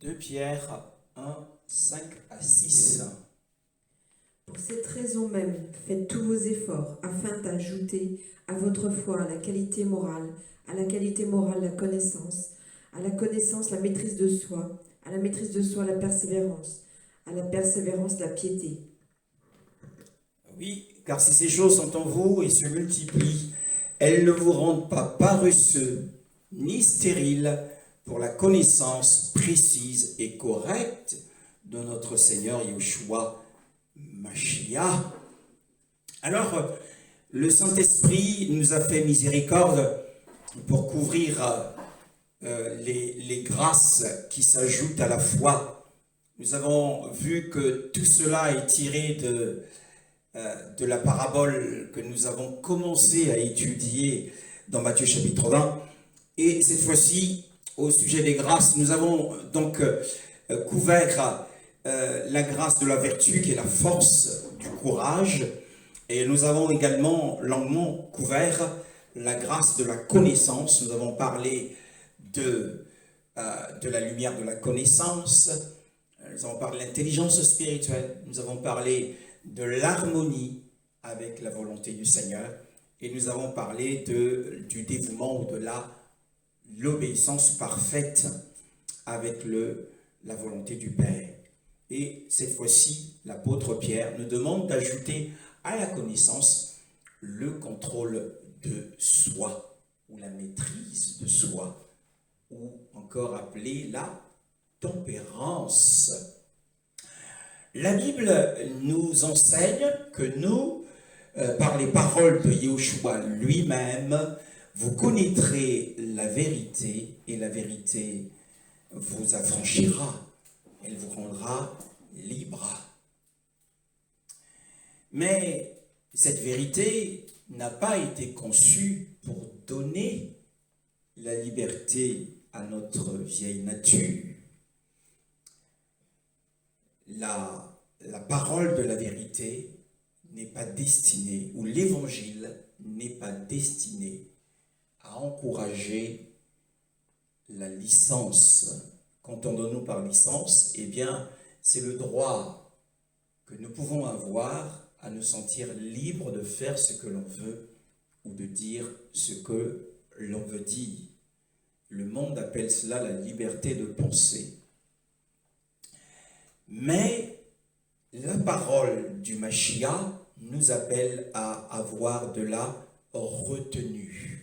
2 Pierre 1, 5 à 6. Pour cette raison même, faites tous vos efforts afin d'ajouter à votre foi la qualité morale, à la qualité morale la connaissance, à la connaissance la maîtrise de soi, à la maîtrise de soi la persévérance, à la persévérance la piété. Oui, car si ces choses sont en vous et se multiplient, elles ne vous rendent pas paresseux ni stériles pour la connaissance précise et correcte de notre Seigneur Yeshua Mashiach. Alors, le Saint-Esprit nous a fait miséricorde pour couvrir les grâces qui s'ajoutent à la foi. Nous avons vu que tout cela est tiré de la parabole que nous avons commencé à étudier dans Matthieu chapitre 20. Et cette fois-ci, au sujet des grâces, nous avons donc couvert la grâce de la vertu qui est la force du courage. Et nous avons également longuement couvert la grâce de la connaissance. Nous avons parlé de la lumière de la connaissance. Nous avons parlé de l'intelligence spirituelle. Nous avons parlé de l'harmonie avec la volonté du Seigneur. Et nous avons parlé du dévouement ou de l'obéissance parfaite avec la volonté du Père. Et cette fois-ci, l'apôtre Pierre nous demande d'ajouter à la connaissance le contrôle de soi, ou la maîtrise de soi, ou encore appelé la tempérance. La Bible nous enseigne que nous, par les paroles de Yeshua lui-même, vous connaîtrez la vérité et la vérité vous affranchira. Elle vous rendra libre. Mais cette vérité n'a pas été conçue pour donner la liberté à notre vieille nature. La parole de la vérité n'est pas destinée, ou l'évangile n'est pas destiné à encourager la licence. Qu'entendons-nous par licence? Eh bien, c'est le droit que nous pouvons avoir à nous sentir libres de faire ce que l'on veut ou de dire ce que l'on veut dire. Le monde appelle cela la liberté de penser. Mais la parole du Mashiach nous appelle à avoir de la retenue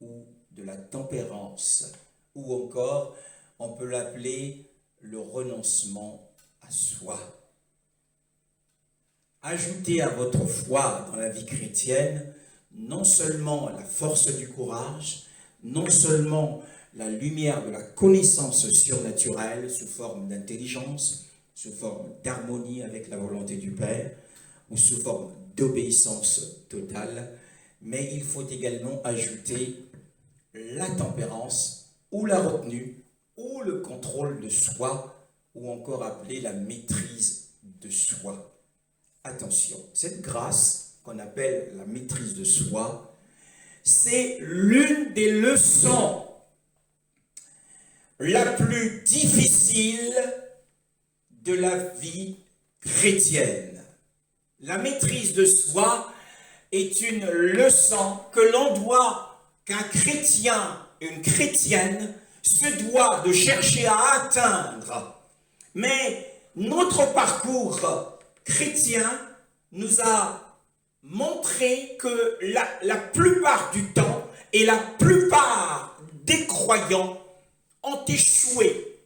ou de la tempérance, ou encore on peut l'appeler le renoncement à soi. Ajoutez à votre foi dans la vie chrétienne non seulement la force du courage, non seulement la lumière de la connaissance surnaturelle sous forme d'intelligence, sous forme d'harmonie avec la volonté du Père, ou sous forme d'obéissance totale, mais il faut également ajouter la tempérance, ou la retenue, ou le contrôle de soi, ou encore appelé la maîtrise de soi. Attention, cette grâce qu'on appelle la maîtrise de soi, c'est l'une des leçons la plus difficile de la vie chrétienne. La maîtrise de soi est une leçon que l'on doit, qu'un chrétien, une chrétienne, se doit de chercher à atteindre. Mais notre parcours chrétien nous a montré que la plupart du temps et la plupart des croyants ont échoué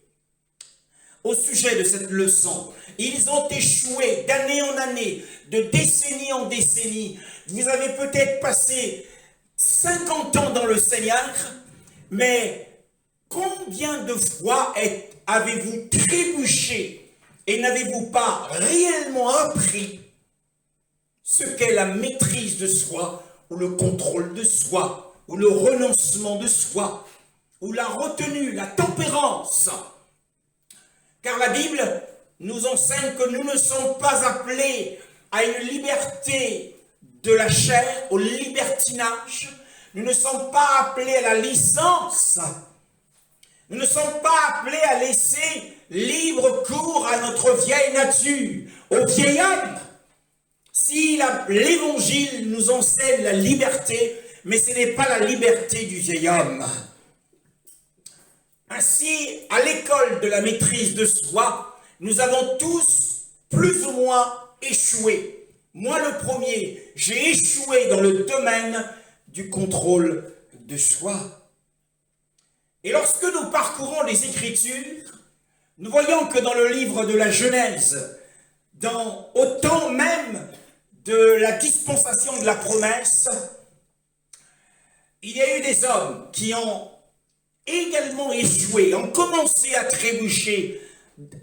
au sujet de cette leçon. Ils ont échoué d'année en année, de décennie en décennie. Vous avez peut-être passé 50 ans dans le Seigneur, mais combien de fois avez-vous trébuché et n'avez-vous pas réellement appris ce qu'est la maîtrise de soi, ou le contrôle de soi, ou le renoncement de soi, ou la retenue, la tempérance? Car la Bible nous enseigne que nous ne sommes pas appelés à une liberté de la chair, au libertinage. Nous ne sommes pas appelés à la licence. Nous ne sommes pas appelés à laisser libre cours à notre vieille nature, au vieil homme. Si l'Évangile nous enseigne la liberté, mais ce n'est pas la liberté du vieil homme. Ainsi, à l'école de la maîtrise de soi, nous avons tous plus ou moins échoué. Moi le premier, j'ai échoué dans le domaine du contrôle de soi. Et lorsque nous parcourons les Écritures, nous voyons que dans le livre de la Genèse, au temps même de la dispensation de la promesse, il y a eu des hommes qui ont également échoué, ont commencé à trébucher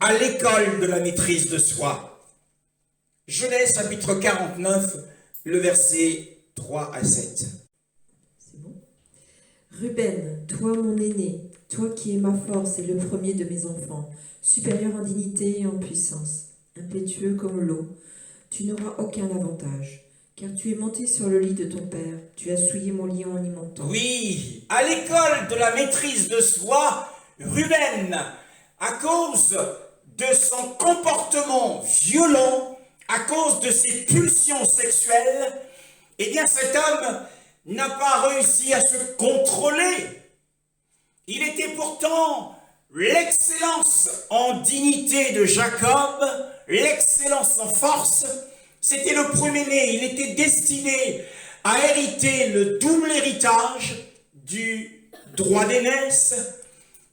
à l'école de la maîtrise de soi. Genèse chapitre 49, le verset 3 à 7. C'est bon. Ruben, toi mon aîné, toi qui es ma force et le premier de mes enfants, supérieur en dignité et en puissance, impétueux comme l'eau, tu n'auras aucun avantage, car tu es monté sur le lit de ton père, tu as souillé mon lit en y montant. Oui, à l'école de la maîtrise de soi, Ruben, à cause de son comportement violent, à cause de ses pulsions sexuelles, eh bien cet homme n'a pas réussi à se contrôler. Il était pourtant l'excellence en dignité de Jacob, l'excellence en force. C'était le premier-né, il était destiné à hériter le double héritage du droit d'aînesse,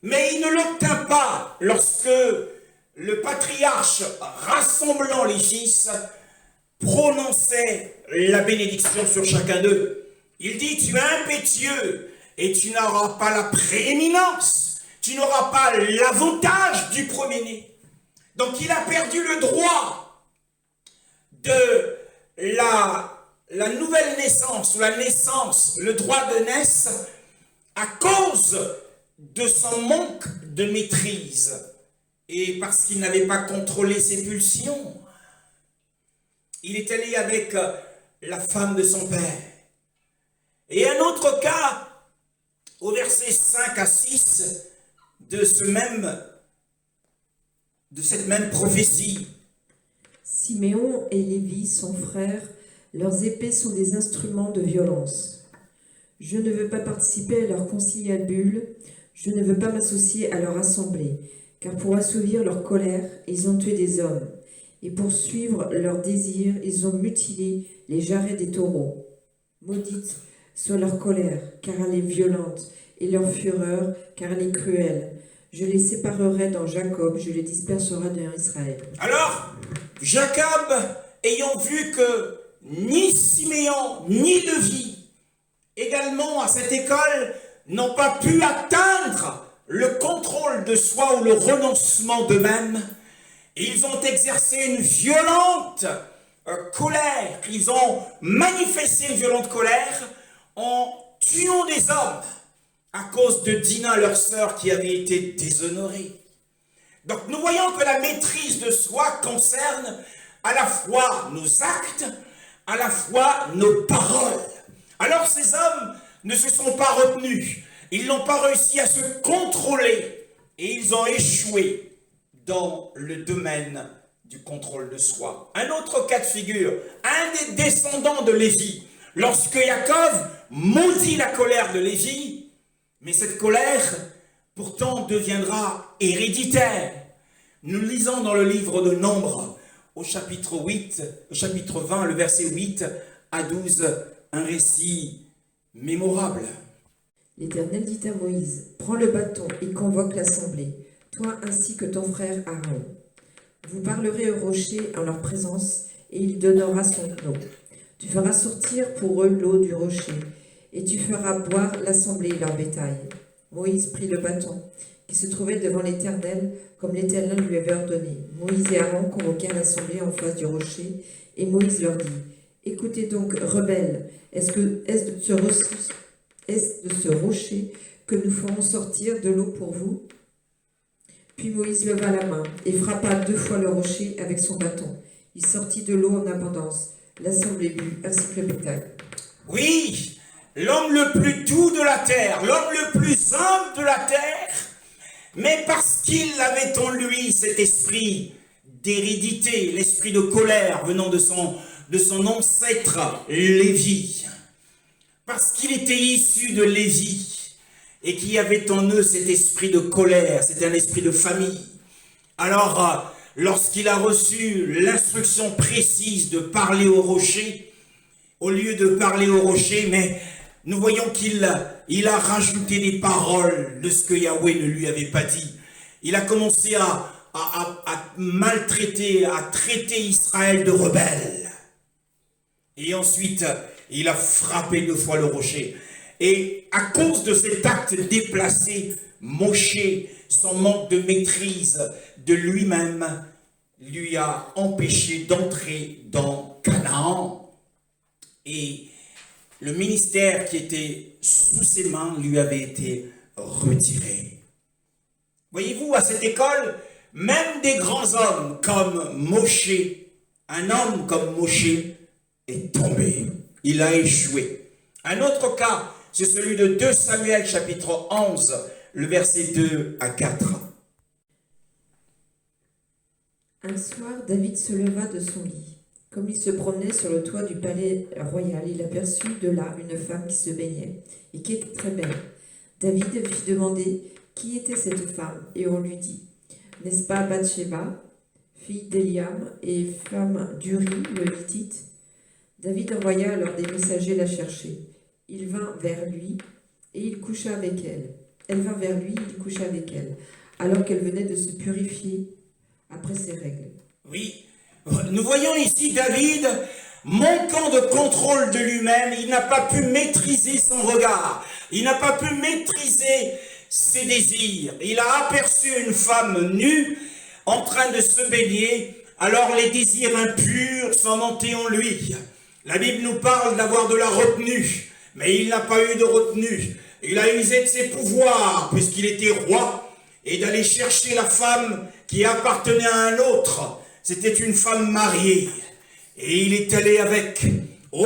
mais il ne l'obtint pas lorsque le patriarche, rassemblant les fils, prononçait la bénédiction sur chacun d'eux. Il dit, tu es impétueux et tu n'auras pas la prééminence, tu n'auras pas l'avantage du premier-né. Donc il a perdu le droit de la nouvelle naissance, ou la naissance, le droit de naissance, à cause de son manque de maîtrise et parce qu'il n'avait pas contrôlé ses pulsions. Il est allé avec la femme de son père. Et un autre cas, au verset 5 à 6 de cette même prophétie. Siméon et Lévi sont frères, leurs épées sont des instruments de violence. Je ne veux pas participer à leur conciliabule, je ne veux pas m'associer à leur assemblée, car pour assouvir leur colère, ils ont tué des hommes, et pour suivre leurs désirs, ils ont mutilé les jarrets des taureaux. Maudite soit leur colère, car elle est violente, et leur fureur, car elle est cruelle. Je les séparerai dans Jacob, je les disperserai dans Israël. Alors, Jacob, ayant vu que ni Siméon ni Lévi, également à cette école, n'ont pas pu atteindre le contrôle de soi ou le renoncement d'eux-mêmes, ils ont exercé une violente colère, ils ont manifesté une violente colère en tuant des hommes à cause de Dina, leur sœur, qui avait été déshonorée. Donc nous voyons que la maîtrise de soi concerne à la fois nos actes, à la fois nos paroles. Alors ces hommes ne se sont pas retenus, ils n'ont pas réussi à se contrôler et ils ont échoué dans le domaine du contrôle de soi. Un autre cas de figure, un des descendants de Lévi, lorsque Jacob maudit la colère de Lévi, mais cette colère pourtant deviendra héréditaire. Nous lisons dans le livre de Nombres, au chapitre 20, le verset 8 à 12, un récit mémorable. L'Éternel dit à Moïse, prends le bâton et convoque l'assemblée, toi ainsi que ton frère Aaron. Vous parlerez au rocher en leur présence, et il donnera son eau. Tu feras sortir pour eux l'eau du rocher, et tu feras boire l'assemblée et leur bétail. Moïse prit le bâton, qui se trouvait devant l'Éternel, comme l'Éternel lui avait ordonné. Moïse et Aaron convoquèrent l'assemblée en face du rocher, et Moïse leur dit, écoutez donc, rebelles, est-ce de ce rocher que nous ferons sortir de l'eau pour vous? Puis Moïse leva la main et frappa 2 fois le rocher avec son bâton. Il sortit de l'eau en abondance. L'assemblée but, ainsi que le bétail. Oui, l'homme le plus doux de la terre, l'homme le plus humble de la terre, Mais parce qu'il avait en lui cet esprit d'hérédité, l'esprit de colère venant de son ancêtre Lévi, parce qu'il était issu de Lévi, et qu'il y avait en eux cet esprit de colère, c'était un esprit de famille. Alors, lorsqu'il a reçu l'instruction précise de parler au rocher, au lieu de parler au rocher, mais nous voyons qu'il a rajouté des paroles de ce que Yahweh ne lui avait pas dit. Il a commencé à maltraiter, à traiter Israël de rebelle. Et ensuite, il a frappé 2 fois le rocher. Et à cause de cet acte déplacé, Moshe, son manque de maîtrise de lui-même, lui a empêché d'entrer dans Canaan. Et le ministère qui était sous ses mains lui avait été retiré. Voyez-vous, à cette école, même des grands hommes comme Moshe, un homme comme Moshe est tombé. Il a échoué. Un autre cas, c'est celui de 2 Samuel chapitre 11, le verset 2 à 4. Un soir, David se leva de son lit. Comme il se promenait sur le toit du palais royal, il aperçut de là une femme qui se baignait et qui était très belle. David fit demander qui était cette femme, et on lui dit, n'est-ce pas Bathsheba, fille d'Eliam et femme d'Uri le Hittite? David envoya alors des messagers la chercher. Il vint vers lui et il coucha avec elle. Elle vint vers lui et il coucha avec elle, alors qu'elle venait de se purifier après ses règles. Oui, nous voyons ici David manquant de contrôle de lui-même. Il n'a pas pu maîtriser son regard. Il n'a pas pu maîtriser ses désirs. Il a aperçu une femme nue en train de se baigner. Alors les désirs impurs sont montés en lui. La Bible nous parle d'avoir de la retenue, mais il n'a pas eu de retenue. Il a usé de ses pouvoirs, puisqu'il était roi, et d'aller chercher la femme qui appartenait à un autre. C'était une femme mariée. Et il est allé avec. Oh,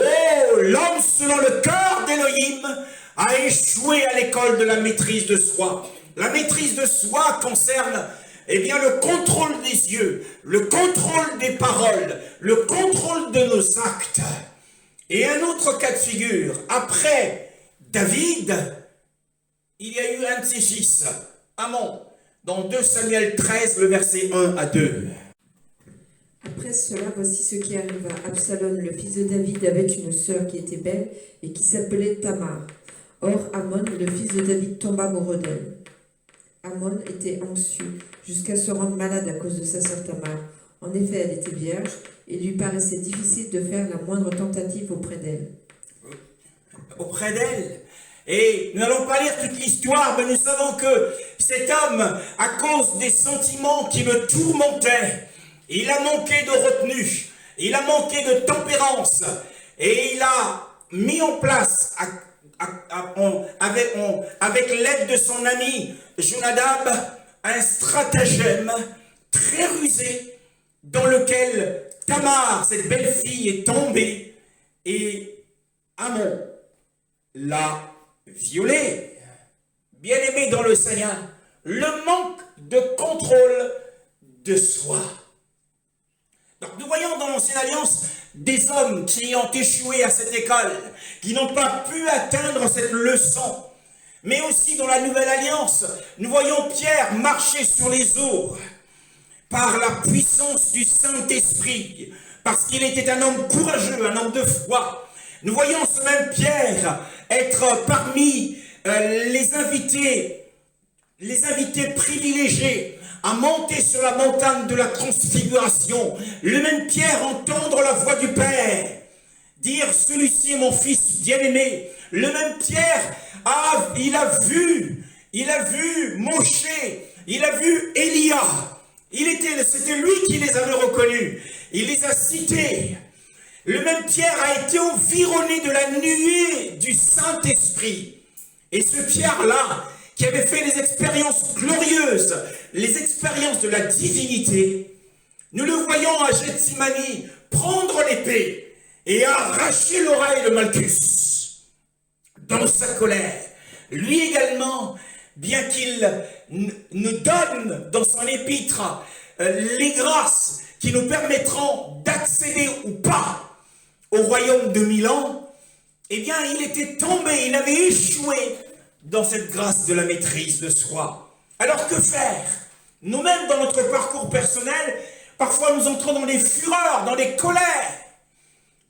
l'homme selon le cœur d'Élohim a échoué à l'école de la maîtrise de soi. La maîtrise de soi concerne, eh bien, le contrôle des yeux, le contrôle des paroles, le contrôle de nos actes. Et un autre cas de figure, après David, il y a eu un de ses fils, Amon, dans 2 Samuel 13, le verset 1 à 2. Après cela, voici ce qui arriva. Absalom, le fils de David, avait une sœur qui était belle et qui s'appelait Tamar. Or, Amon, le fils de David, tomba amoureux d'elle. Amon était anxieux, jusqu'à se rendre malade à cause de sa sœur Tamar. En effet, elle était vierge, et il lui paraissait difficile de faire la moindre tentative auprès d'elle. Auprès d'elle. Et nous n'allons pas lire toute l'histoire, mais nous savons que cet homme, à cause des sentiments qui le tourmentaient, il a manqué de retenue, il a manqué de tempérance, et il a mis en place, avec l'aide de son ami Jonadab, un stratagème très rusé dans lequel Tamar, cette belle fille, est tombée et Amon l'a violée. Bien-aimé dans le Seigneur, le manque de contrôle de soi. Donc nous voyons dans l'Ancienne Alliance des hommes qui ont échoué à cette école, qui n'ont pas pu atteindre cette leçon. Mais aussi dans la Nouvelle Alliance, nous voyons Pierre marcher sur les eaux par la puissance du Saint-Esprit, parce qu'il était un homme courageux, un homme de foi. Nous voyons ce même Pierre être parmi les invités privilégiés à monter sur la montagne de la transfiguration. Le même Pierre entendre la voix du Père, dire « Celui-ci est mon fils bien-aimé ». Le même Pierre, il a vu Moshe, il a vu Élia. C'était lui qui les avait reconnus. Il les a cités. Le même Pierre a été environné de la nuée du Saint-Esprit. Et ce Pierre-là, qui avait fait les expériences glorieuses, les expériences de la divinité, nous le voyons à Gethsémani prendre l'épée et arracher l'oreille de Malchus dans sa colère. Lui également bien qu'il nous donne dans son épître les grâces qui nous permettront d'accéder ou pas au royaume de Milan, eh bien, il était tombé, il avait échoué dans cette grâce de la maîtrise de soi. Alors que faire? Nous-mêmes, dans notre parcours personnel, parfois nous entrons dans des fureurs, dans des colères.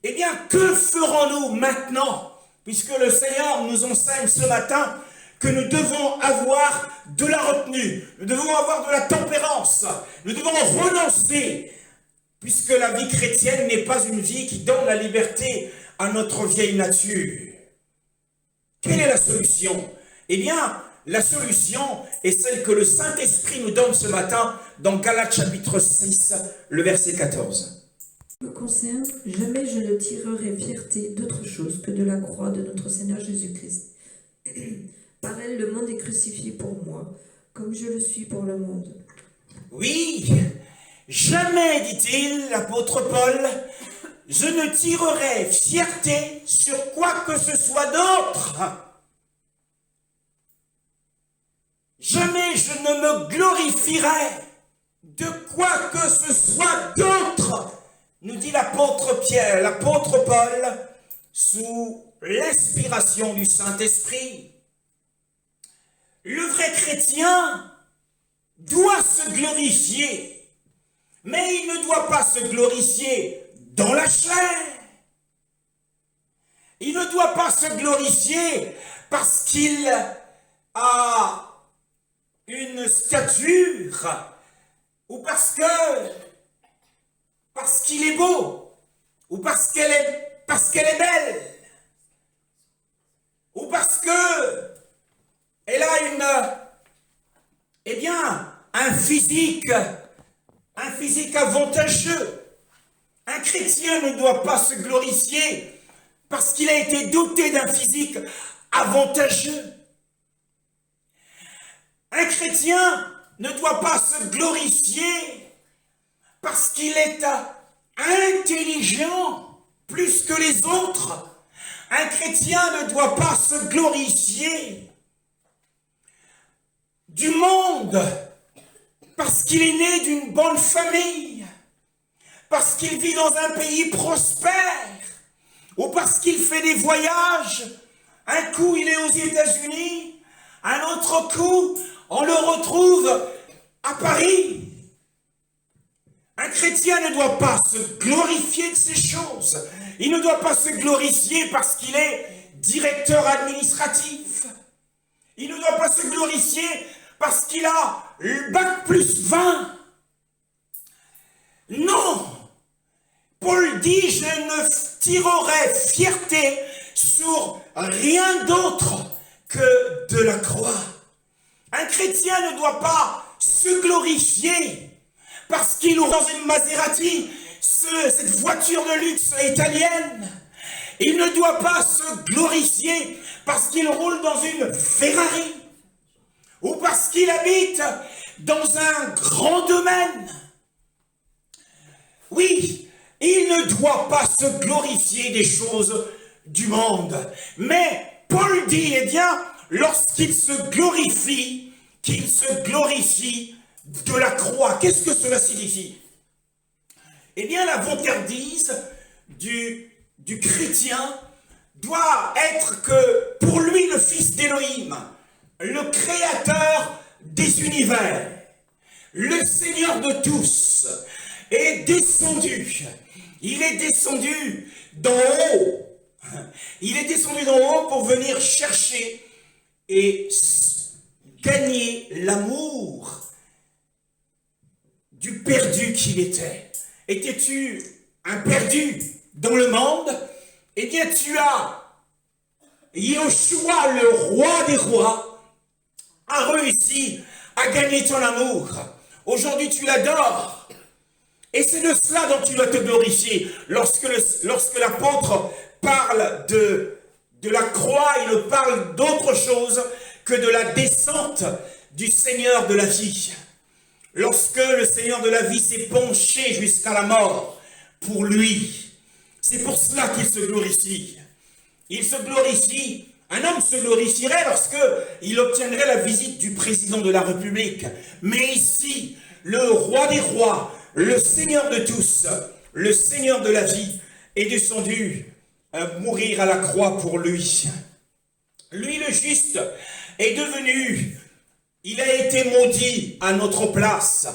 Eh bien, que ferons-nous maintenant, puisque le Seigneur nous enseigne ce matin que nous devons avoir de la retenue, nous devons avoir de la tempérance, nous devons renoncer, puisque la vie chrétienne n'est pas une vie qui donne la liberté à notre vieille nature. Quelle est la solution? Eh bien, la solution est celle que le Saint-Esprit nous donne ce matin dans Galates chapitre 6, le verset 14. Me concerne, jamais je ne tirerai fierté d'autre chose que de la croix de notre Seigneur Jésus-Christ. Par elle, le monde est crucifié pour moi, comme je le suis pour le monde. Oui, jamais, dit-il, l'apôtre Paul, je ne tirerai fierté sur quoi que ce soit d'autre. Jamais je ne me glorifierai de quoi que ce soit d'autre, nous dit l'apôtre Pierre, l'apôtre Paul, sous l'inspiration du Saint-Esprit. Le vrai chrétien doit se glorifier, mais il ne doit pas se glorifier dans la chair. Il ne doit pas se glorifier parce qu'il a une stature ou parce qu'il est beau ou parce qu'elle est belle ou parce que elle a un physique avantageux. Un chrétien ne doit pas se glorifier parce qu'il a été doté d'un physique avantageux. Un chrétien ne doit pas se glorifier parce qu'il est intelligent plus que les autres. Un chrétien ne doit pas se glorifier du monde parce qu'il est né d'une bonne famille, parce qu'il vit dans un pays prospère, ou parce qu'il fait des voyages. Un coup, il est aux États-Unis, un autre coup, on le retrouve à Paris. Un chrétien ne doit pas se glorifier de ces choses. Il ne doit pas se glorifier parce qu'il est directeur administratif. Il ne doit pas se glorifier parce qu'il a le bac plus 20. Non! Paul dit, je ne tirerai fierté sur rien d'autre que de la croix. Un chrétien ne doit pas se glorifier parce qu'il roule dans une Maserati, cette voiture de luxe italienne. Il ne doit pas se glorifier parce qu'il roule dans une Ferrari ou parce qu'il habite dans un grand domaine. Oui, il ne doit pas se glorifier des choses du monde. Mais Paul dit, eh bien, lorsqu'il se glorifie, qu'il se glorifie de la croix. Qu'est-ce que cela signifie? Eh bien, la vantardise du chrétien doit être que, pour lui, le Fils d'Élohim, le Créateur des univers, le Seigneur de tous, est descendu. Il est descendu d'en haut. Il est descendu d'en haut pour venir chercher et gagner l'amour du perdu qu'il était. Étais-tu un perdu dans le monde? Eh bien, tu as Yeshua, le roi des rois, a réussi à gagner ton amour. Aujourd'hui, tu l'adores. Et c'est de cela dont tu dois te glorifier. Lorsque l'apôtre parle de la croix, il ne parle d'autre chose que de la descente du Seigneur de la vie. Lorsque le Seigneur de la vie s'est penché jusqu'à la mort pour lui, c'est pour cela qu'il se glorifie. Il se glorifie Un homme se glorifierait lorsqu'il obtiendrait la visite du président de la République. Mais ici, le roi des rois, le Seigneur de tous, le Seigneur de la vie, est descendu mourir à la croix pour lui. Lui, le juste, est devenu, il a été maudit à notre place.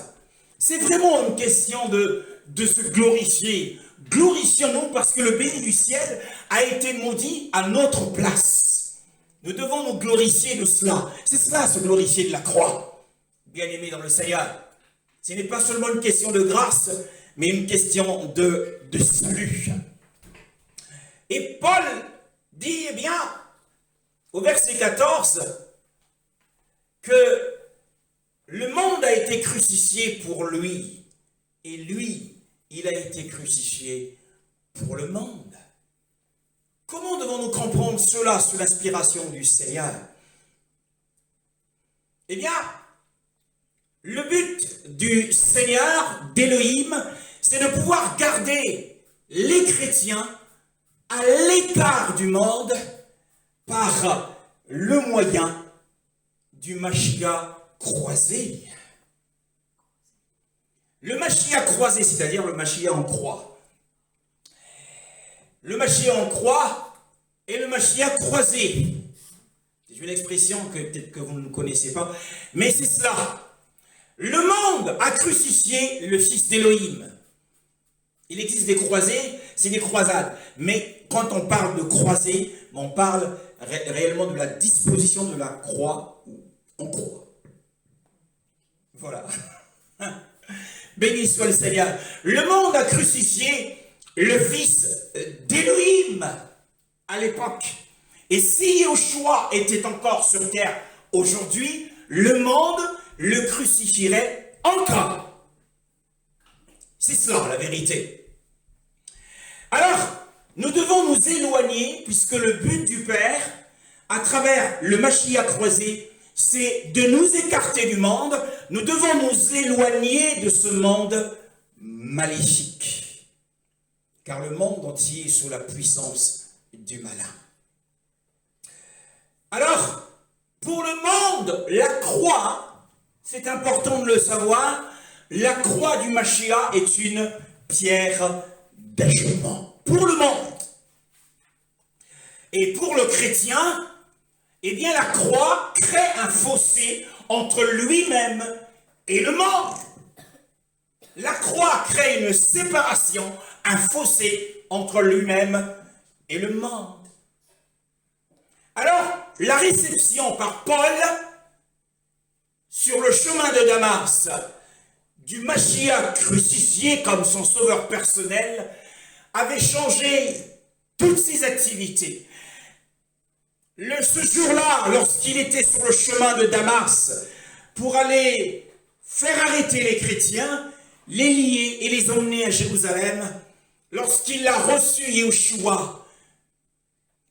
C'est vraiment une question de se glorifier. Glorifions-nous parce que le béni du ciel a été maudit à notre place. Nous devons nous glorifier de cela. C'est cela, se glorifier de la croix. Bien-aimés dans le Seigneur, ce n'est pas seulement une question de grâce, mais une question de salut. Et Paul dit, eh bien, au verset 14, que le monde a été crucifié pour lui, et lui, il a été crucifié pour le monde. Comment devons-nous comprendre cela sous l'inspiration du Seigneur? Eh bien, le but du Seigneur, d'Élohim, c'est de pouvoir garder les chrétiens à l'écart du monde par le moyen du Mashiach croisé. Le Mashiach croisé, c'est-à-dire le Mashiach en croix. Le Mashiach en croix et le Mashiach croisé. C'est une expression que peut-être que vous ne connaissez pas, mais c'est cela. Le monde a crucifié le Fils d'Élohim. Il existe des croisés, c'est des croisades. Mais quand on parle de croisés, on parle réellement de la disposition de la croix en croix. Voilà. Béni soit le Seigneur. Le monde a crucifié le Fils d'Élohim à l'époque. Et si Yoshua était encore sur terre aujourd'hui, le monde le crucifierait encore. C'est cela la vérité. Alors, nous devons nous éloigner, puisque le but du Père, à travers le Mashiach croisé, c'est de nous écarter du monde. Nous devons nous éloigner de ce monde maléfique. Car le monde entier est sous la puissance du malin. Alors, pour le monde, la croix, c'est important de le savoir, la croix du Mashiach est une pierre d'achèvement. Pour le monde. Et pour le chrétien, eh bien la croix crée un fossé entre lui-même et le monde. La croix crée une séparation, un fossé entre lui-même et le monde. Alors, la réception par Paul sur le chemin de Damas du Mashiach crucifié comme son sauveur personnel avait changé toutes ses activités. Ce jour-là, lorsqu'il était sur le chemin de Damas pour aller faire arrêter les chrétiens, les lier et les emmener à Jérusalem, lorsqu'il a reçu Yeshua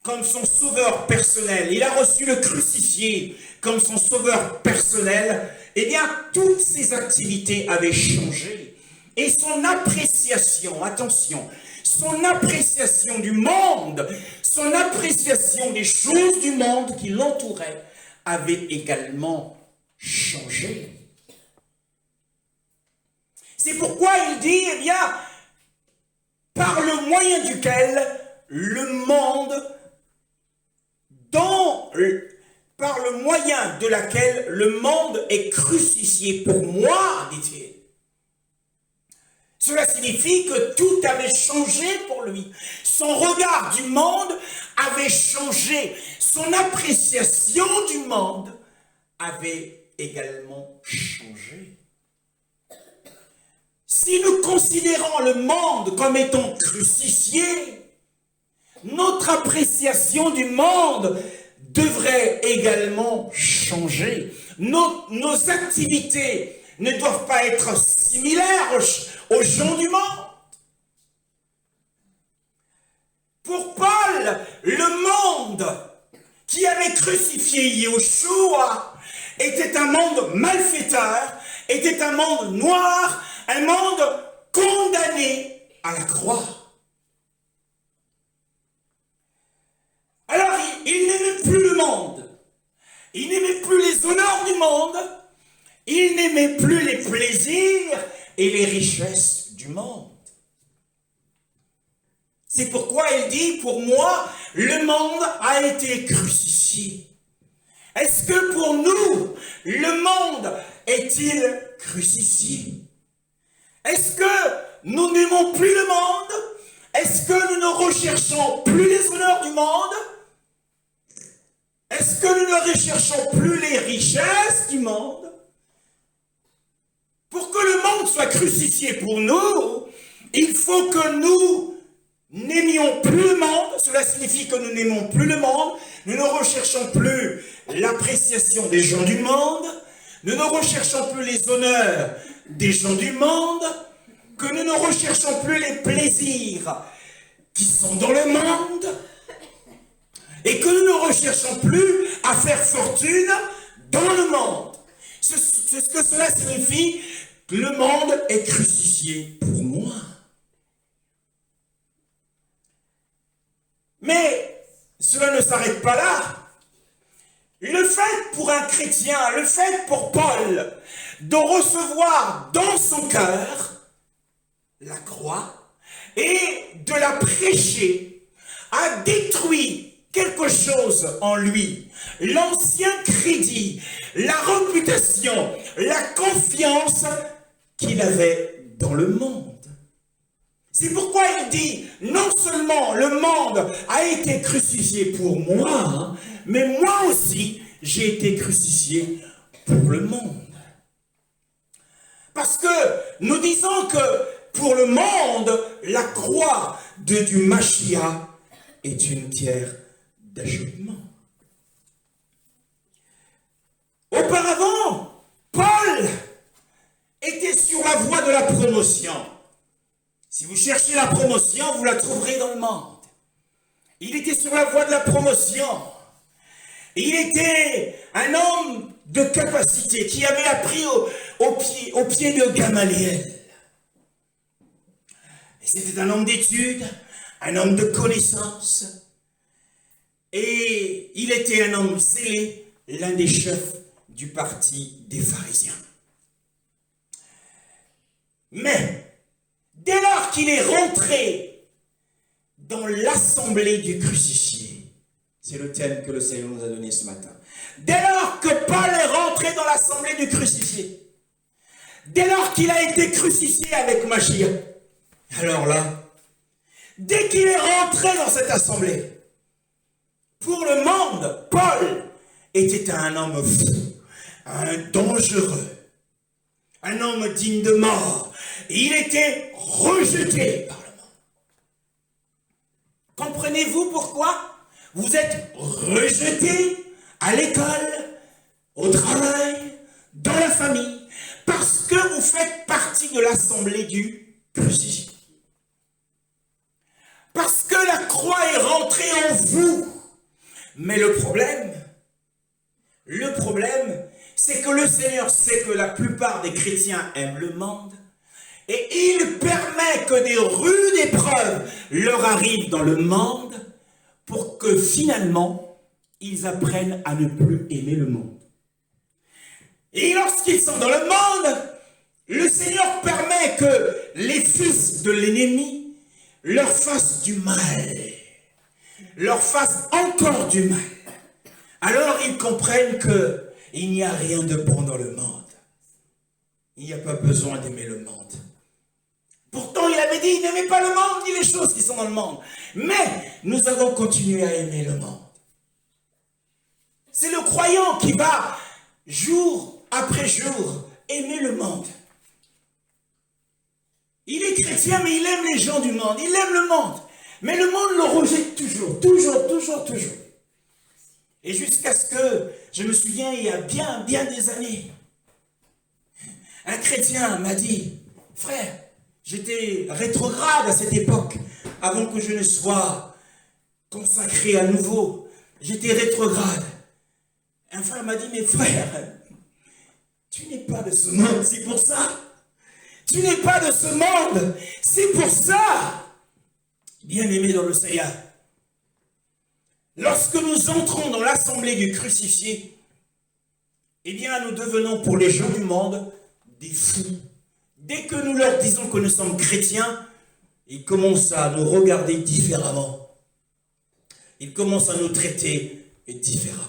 comme son sauveur personnel, il a reçu le crucifié comme son sauveur personnel, eh bien, toutes ses activités avaient changé. Et son appréciation, attention, son appréciation du monde, son appréciation des choses du monde qui l'entouraient avait également changé. C'est pourquoi il dit, eh bien, par le moyen duquel le monde, par le moyen de laquelle le monde est crucifié pour moi, dit-il. Cela signifie que tout avait changé pour lui. Son regard du monde avait changé. Son appréciation du monde avait également changé. Si nous considérons le monde comme étant crucifié, notre appréciation du monde devrait également changer. Nos activités ne doivent pas être similaires aux gens du monde. Pour Paul, le monde qui avait crucifié Yeshua était un monde malfaiteur, était un monde noir, un monde condamné à la croix. Alors, il n'aimait plus monde. Il n'aimait plus les honneurs du monde. Il n'aimait plus les plaisirs et les richesses du monde. C'est pourquoi il dit, pour moi, le monde a été crucifié. Est-ce que pour nous, le monde est-il crucifié? Est-ce que nous n'aimons plus le monde? Est-ce que nous ne recherchons plus les honneurs du monde? Est-ce que nous ne recherchons plus les richesses du monde? Pour que le monde soit crucifié pour nous, il faut que nous n'aimions plus le monde. Cela signifie que nous n'aimons plus le monde. Nous ne recherchons plus l'appréciation des gens du monde. Nous ne recherchons plus les honneurs des gens du monde. Que nous ne recherchons plus les plaisirs qui sont dans le monde. Et que nous ne recherchons plus à faire fortune dans le monde. C'est ce que cela signifie, que le monde est crucifié pour moi. Mais cela ne s'arrête pas là. Le fait pour un chrétien, le fait pour Paul de recevoir dans son cœur la croix et de la prêcher a détruit quelque chose en lui. L'ancien crédit, la réputation, la confiance qu'il avait dans le monde. C'est pourquoi il dit, non seulement le monde a été crucifié pour moi, mais moi aussi, j'ai été crucifié pour le monde. Parce que nous disons que pour le monde, la croix du Mashiach est une pierre d'achoppement. Auparavant, Paul était sur la voie de la promotion. Si vous cherchez la promotion, vous la trouverez dans le monde. Il était sur la voie de la promotion. Il était un homme de capacité qui avait appris au pied de Gamaliel. Et c'était un homme d'études, un homme de connaissances. Et il était un homme zélé, l'un des chefs du parti des pharisiens. Mais, dès lors qu'il est rentré dans l'assemblée du crucifié, c'est le thème que le Seigneur nous a donné ce matin. Dès lors que Paul est rentré dans l'assemblée du crucifié, dès lors qu'il a été crucifié avec Mashiach, alors là, dès qu'il est rentré dans cette assemblée, pour le monde, Paul était un homme fou, un dangereux, un homme digne de mort. Il était rejeté par le monde. Comprenez-vous pourquoi vous êtes rejeté à l'école, au travail, dans la famille, parce que vous faites partie de l'assemblée du crucifié. Parce que la croix est rentrée en vous. Mais le problème, c'est que le Seigneur sait que la plupart des chrétiens aiment le monde et il permet que des rudes épreuves leur arrivent dans le monde pour que finalement, ils apprennent à ne plus aimer le monde. Et lorsqu'ils sont dans le monde, le Seigneur permet que les fils de l'ennemi leur fassent du mal, leur fassent encore du mal. Alors ils comprennent qu'il n'y a rien de bon dans le monde. Il n'y a pas besoin d'aimer le monde. Pourtant, il avait dit, n'aimez pas le monde, ni les choses qui sont dans le monde. Mais nous avons continué à aimer le monde. C'est le croyant qui va, jour après jour, aimer le monde. Il est chrétien, mais il aime les gens du monde. Il aime le monde. Mais le monde le rejette toujours. Et jusqu'à ce que, je me souviens, il y a bien des années, un chrétien m'a dit, frère, j'étais rétrograde à cette époque, avant que je ne sois consacré à nouveau. J'étais rétrograde. Un frère m'a dit, mais frère, tu n'es pas de ce monde, c'est pour ça. Tu n'es pas de ce monde, c'est pour ça. Bien-aimé dans le Seigneur, Lorsque nous entrons dans l'assemblée du crucifié, eh bien, nous devenons pour les gens du monde des fous. Dès que nous leur disons que nous sommes chrétiens, ils commencent à nous regarder différemment. Ils commencent à nous traiter différemment.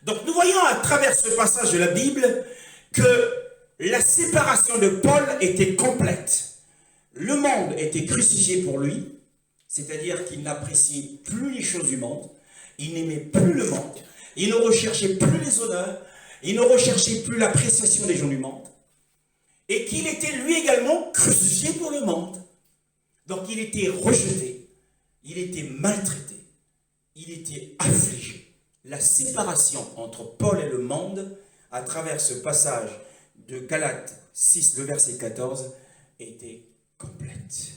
Donc nous voyons à travers ce passage de la Bible que la séparation de Paul était complète. Le monde était crucifié pour lui, c'est-à-dire qu'il n'appréciait plus les choses du monde, il n'aimait plus le monde, il ne recherchait plus les honneurs, il ne recherchait plus l'appréciation des gens du monde, et qu'il était lui également crucifié pour le monde. Donc il était rejeté, il était maltraité, il était affligé. La séparation entre Paul et le monde, à travers ce passage de Galates 6, le verset 14, était complète.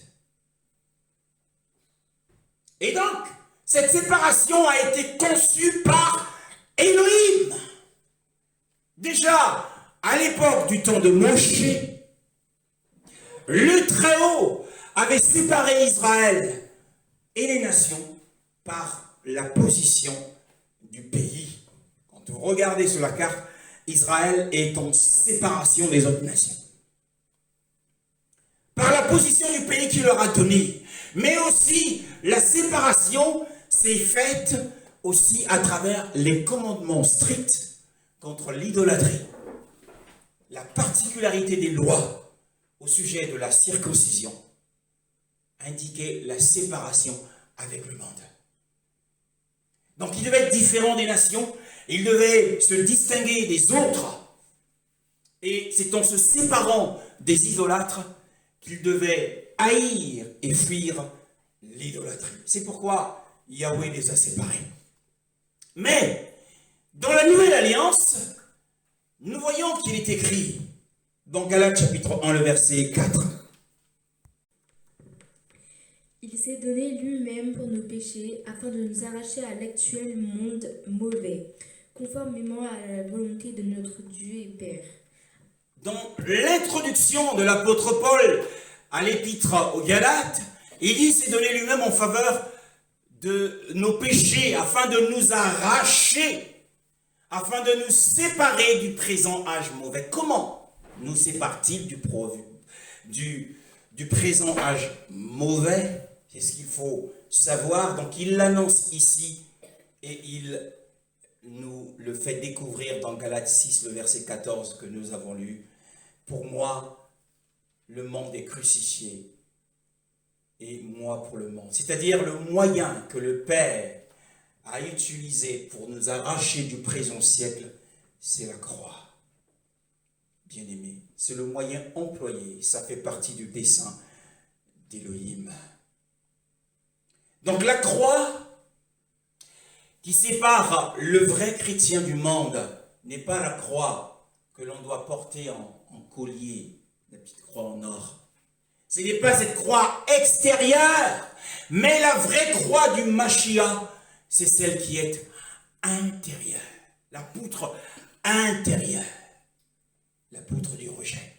Et donc, cette séparation a été conçue par Elohim. Déjà, à l'époque du temps de Moshe, le Très-Haut avait séparé Israël et les nations par la position du pays. Quand vous regardez sur la carte, Israël est en séparation des autres nations. Par la position du pays qu'il leur a donné. Mais aussi, la séparation s'est faite aussi à travers les commandements stricts contre l'idolâtrie. La particularité des lois au sujet de la circoncision indiquait la séparation avec le monde. Donc il devait être différent des nations, il devait se distinguer des autres. Et c'est en se séparant des idolâtres qu'il devait haïr et fuir l'idolâtrie. C'est pourquoi Yahweh les a séparés. Mais, dans la Nouvelle Alliance, nous voyons qu'il est écrit dans Galates chapitre 1, le verset 4. Il s'est donné lui-même pour nos péchés, afin de nous arracher à l'actuel monde mauvais, conformément à la volonté de notre Dieu et Père. Dans l'introduction de l'apôtre Paul à l'épître aux Galates, il dit s'est donné lui-même en faveur de nos péchés, afin de nous arracher, afin de nous séparer du présent âge mauvais. Comment nous sépare-t-il du présent âge mauvais? C'est ce qu'il faut savoir. Donc il l'annonce ici et il nous le fait découvrir dans Galates 6, le verset 14 que nous avons lu. Pour moi, le monde est crucifié et moi pour le monde. C'est-à-dire le moyen que le Père a utilisé pour nous arracher du présent siècle, c'est la croix. Bien-aimé, c'est le moyen employé, ça fait partie du dessein d'Élohim. Donc la croix qui sépare le vrai chrétien du monde n'est pas la croix que l'on doit porter en collier, la petite croix en or. Ce n'est pas cette croix extérieure, mais la vraie croix du Mashiach, c'est celle qui est intérieure, la poutre intérieure, la poutre du rejet.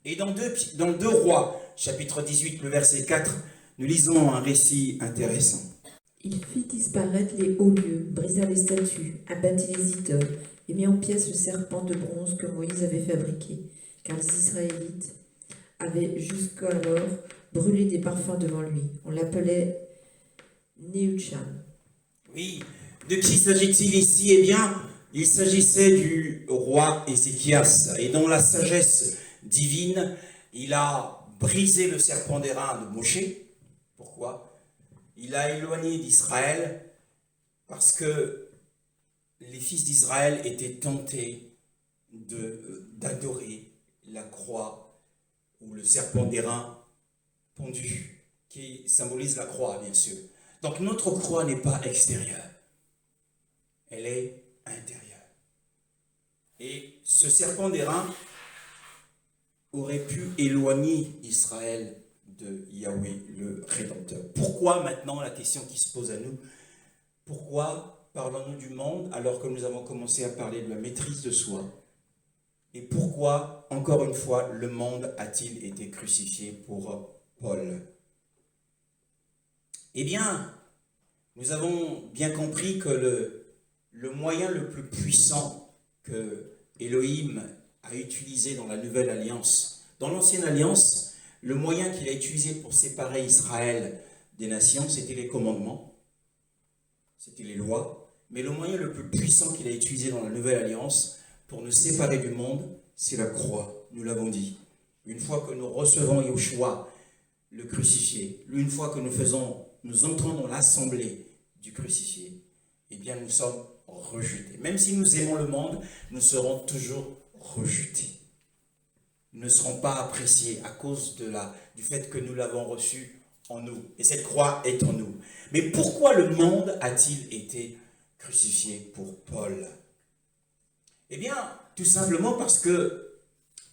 Et dans 2 Rois, chapitre 18, le verset 4, nous lisons un récit intéressant. Il fit disparaître les hauts lieux, brisa les statues, abattit les idoles et mit en pièces le serpent de bronze que Moïse avait fabriqué, car les Israélites avaient jusqu'alors brûlé des parfums devant lui. On l'appelait Nehushtan. Oui, de qui s'agit-il ici? Eh bien, il s'agissait du roi Ézéchias. Et dans la sagesse divine, il a brisé le serpent d'airain de Moshe. Pourquoi? Il a éloigné d'Israël parce que les fils d'Israël étaient tentés d'adorer la croix ou le serpent d'airain pendu, qui symbolise la croix, bien sûr. Donc notre croix n'est pas extérieure, elle est intérieure. Et ce serpent d'airain aurait pu éloigner Israël de Yahweh, le Rédempteur. Pourquoi maintenant, la question qui se pose à nous, pourquoi parlons-nous du monde alors que nous avons commencé à parler de la maîtrise de soi? Et pourquoi, encore une fois, le monde a-t-il été crucifié pour Paul? Eh bien, Nous avons bien compris que le moyen le plus puissant que Elohim a utilisé dans la Nouvelle Alliance, dans l'Ancienne Alliance, le moyen qu'il a utilisé pour séparer Israël des nations, c'était les commandements, c'était les lois, mais le moyen le plus puissant qu'il a utilisé dans la Nouvelle Alliance pour nous séparer du monde, c'est la croix, nous l'avons dit. Une fois que nous recevons Yeshua, le crucifié, une fois que nous entrons dans l'assemblée du crucifié, eh bien nous sommes rejetés. Même si nous aimons le monde, nous serons toujours rejetés. Nous ne serons pas appréciés à cause du fait que nous l'avons reçu en nous. Et cette croix est en nous. Mais pourquoi le monde a-t-il été crucifié pour Paul? Eh bien, tout simplement parce que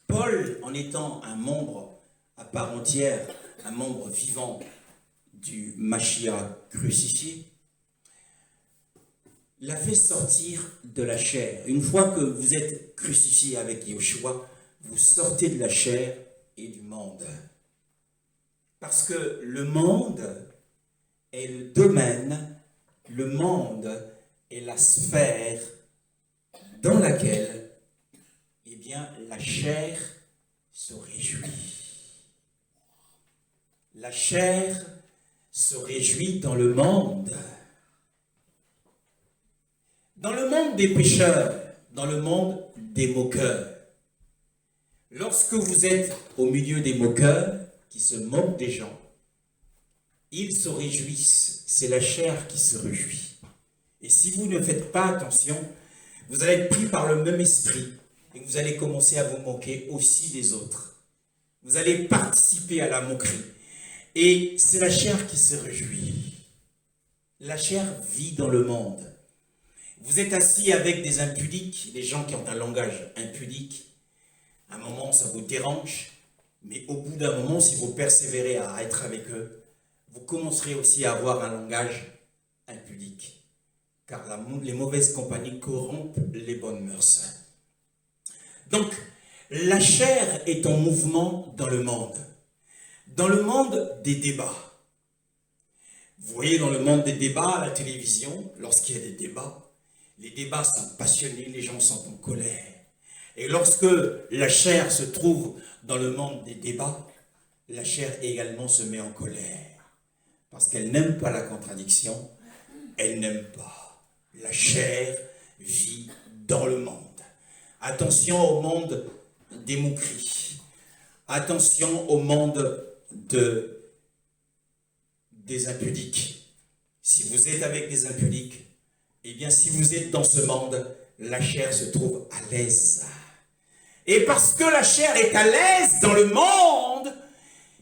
Paul, en étant un membre à part entière, un membre vivant du Mashiach crucifié, l'a fait sortir de la chair. Une fois que vous êtes crucifié avec Yeshua, vous sortez de la chair et du monde. Parce que le monde est le domaine, le monde est la sphère dans laquelle, eh bien, la chair se réjouit. La chair se réjouit dans le monde. Dans le monde des pécheurs, dans le monde des moqueurs. Lorsque vous êtes au milieu des moqueurs, qui se moquent des gens, ils se réjouissent. C'est la chair qui se réjouit. Et si vous ne faites pas attention, vous allez être pris par le même esprit et vous allez commencer à vous moquer aussi des autres. Vous allez participer à la moquerie. Et c'est la chair qui se réjouit. La chair vit dans le monde. Vous êtes assis avec des impudiques, des gens qui ont un langage impudique. À un moment, ça vous dérange, mais au bout d'un moment, si vous persévérez à être avec eux, vous commencerez aussi à avoir un langage impudique. Car les mauvaises compagnies corrompent les bonnes mœurs. Donc, la chair est en mouvement dans le monde. Dans le monde des débats. Vous voyez, dans le monde des débats à la télévision, lorsqu'il y a des débats, les débats sont passionnés, les gens sont en colère. Et lorsque la chair se trouve dans le monde des débats, la chair également se met en colère. Parce qu'elle n'aime pas la contradiction, elle n'aime pas. La chair vit dans le monde. Attention au monde des moqueries. Attention au monde des impudiques. Si vous êtes avec des impudiques, eh bien si vous êtes dans ce monde, la chair se trouve à l'aise. Et parce que la chair est à l'aise dans le monde,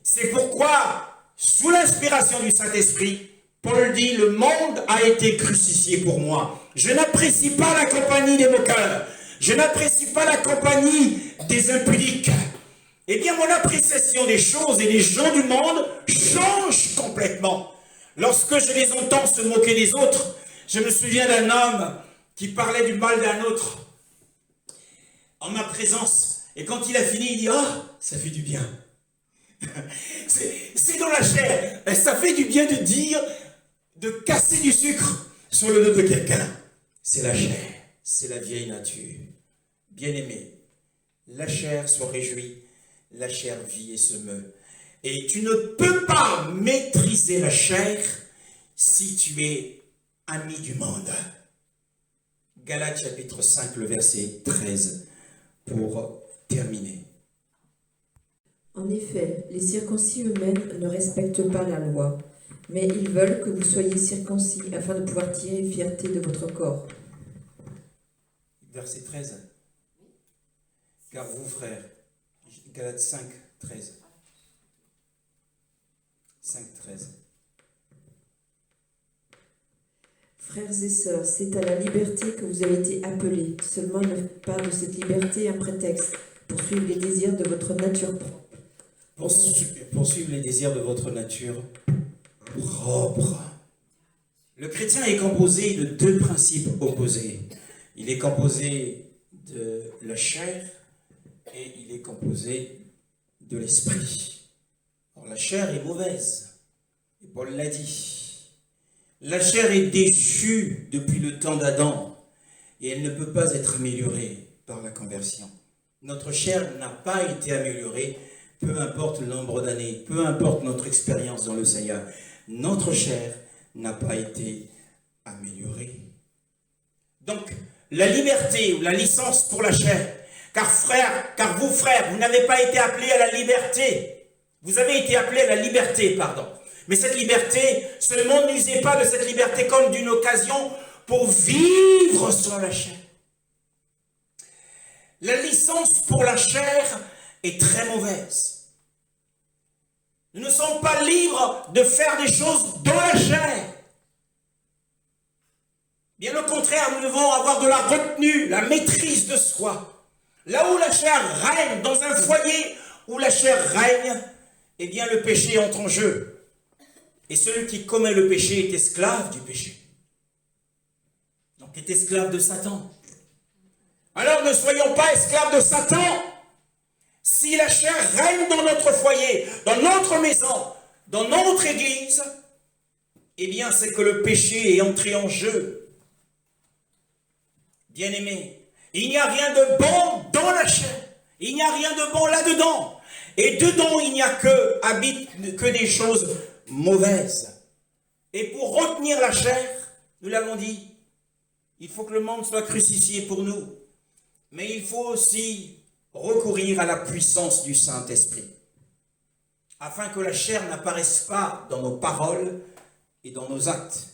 c'est pourquoi, sous l'inspiration du Saint-Esprit, Paul dit, le monde a été crucifié pour moi. Je n'apprécie pas la compagnie des moqueurs. Je n'apprécie pas la compagnie des impudiques. Eh bien, mon appréciation des choses et des gens du monde change complètement. Lorsque je les entends se moquer des autres, je me souviens d'un homme qui parlait du mal d'un autre en ma présence. Et quand il a fini, il dit « Ah, ça fait du bien. » C'est dans la chair. Ça fait du bien de dire, de casser du sucre sur le dos de quelqu'un. C'est la chair. C'est la vieille nature. Bien-aimé, la chair se réjouit, la chair vit et se meut. Et tu ne peux pas maîtriser la chair si tu es ami du monde. Galates chapitre 5, le verset 13, pour terminer. En effet, les circoncis eux-mêmes ne respectent pas la loi, mais ils veulent que vous soyez circoncis afin de pouvoir tirer fierté de votre corps. Verset 13. Car vous, frères, Galates 5, 13. 5, 13. Frères et sœurs, c'est à la liberté que vous avez été appelés. Seulement ne faites pas de cette liberté un prétexte pour suivre les désirs de votre nature propre. Poursuivre les désirs de votre nature propre. Le chrétien est composé de deux principes opposés. Il est composé de la chair et il est composé de l'esprit. Alors la chair est mauvaise, et Paul l'a dit. La chair est déchue depuis le temps d'Adam et elle ne peut pas être améliorée par la conversion. Notre chair n'a pas été améliorée, peu importe le nombre d'années, peu importe notre expérience dans le Seigneur. Notre chair n'a pas été améliorée. Donc, la liberté ou la licence pour la chair, car vous frères, vous n'avez pas été appelés à la liberté. Vous avez été appelés à la liberté, pardon. Mais cette liberté, seulement n'usez pas de cette liberté comme d'une occasion pour vivre sur la chair. La licence pour la chair est très mauvaise. Nous ne sommes pas libres de faire des choses dans la chair. Bien au contraire, nous devons avoir de la retenue, la maîtrise de soi. Là où la chair règne, dans un foyer où la chair règne, eh bien le péché entre en jeu. Et celui qui commet le péché est esclave du péché. Donc est esclave de Satan. Alors ne soyons pas esclaves de Satan. Si la chair règne dans notre foyer, dans notre maison, dans notre église, eh bien c'est que le péché est entré en jeu. Bien-aimés, il n'y a rien de bon dans la chair. Il n'y a rien de bon là-dedans. Et dedans, il n'y a que des choses mauvaises. Et pour retenir la chair, nous l'avons dit, il faut que le monde soit crucifié pour nous. Mais il faut aussi recourir à la puissance du Saint-Esprit, afin que la chair n'apparaisse pas dans nos paroles et dans nos actes.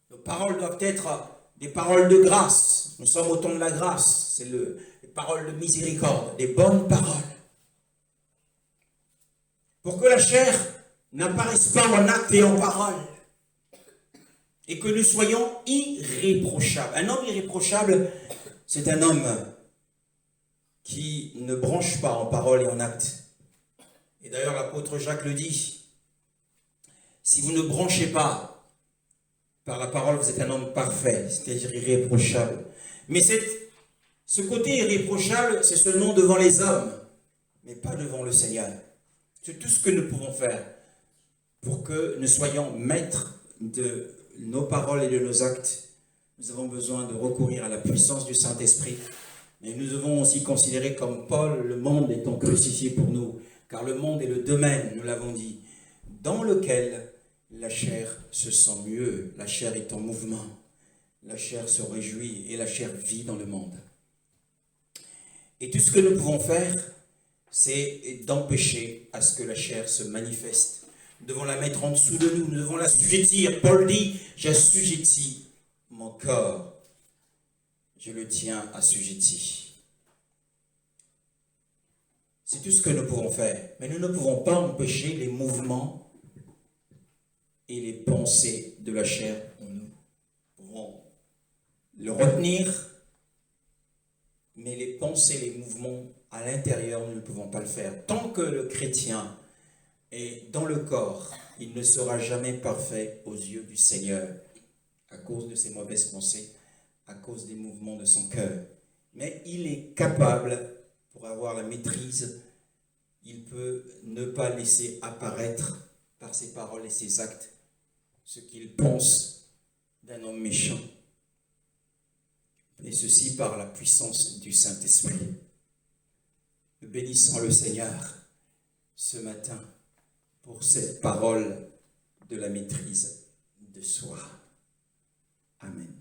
Nos paroles doivent être des paroles de grâce. Nous sommes au temps de la grâce. C'est les paroles de miséricorde, des bonnes paroles. Pour que la chair n'apparaisse pas en actes et en paroles. Et que nous soyons irréprochables. Un homme irréprochable, c'est un homme qui ne branche pas en paroles et en actes. Et d'ailleurs, l'apôtre Jacques le dit. Si vous ne branchez pas par la parole, vous êtes un homme parfait, c'est-à-dire irréprochable. Mais ce côté irréprochable, c'est seulement devant les hommes, mais pas devant le Seigneur. C'est tout ce que nous pouvons faire pour que nous soyons maîtres de nos paroles et de nos actes. Nous avons besoin de recourir à la puissance du Saint-Esprit. Mais nous devons aussi considérer comme Paul, le monde étant crucifié pour nous, car le monde est le domaine, nous l'avons dit, dans lequel la chair se sent mieux, la chair est en mouvement, la chair se réjouit et la chair vit dans le monde. Et tout ce que nous pouvons faire, c'est d'empêcher à ce que la chair se manifeste. Nous devons la mettre en dessous de nous, nous devons l'assujettir. Paul dit, j'assujettis mon corps, je le tiens assujetti. C'est tout ce que nous pouvons faire, mais nous ne pouvons pas empêcher les mouvements et les pensées de la chair en nous. Nous pouvons le retenir, mais les pensées, les mouvements à l'intérieur, nous ne pouvons pas le faire. Tant que le chrétien est dans le corps, il ne sera jamais parfait aux yeux du Seigneur à cause de ses mauvaises pensées, à cause des mouvements de son cœur. Mais il est capable, pour avoir la maîtrise, il peut ne pas laisser apparaître par ses paroles et ses actes ce qu'il pense d'un homme méchant. Et ceci par la puissance du Saint-Esprit. Nous bénissons le Seigneur ce matin pour cette parole de la maîtrise de soi. Amen.